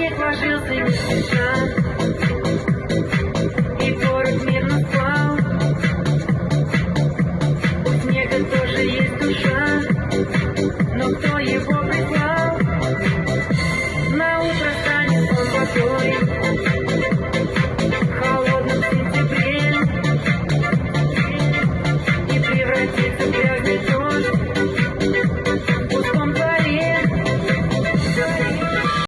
снег ложился не спеша, и город мирно спал. У снега тоже есть душа, но кто его прислал? На утро станет он водой,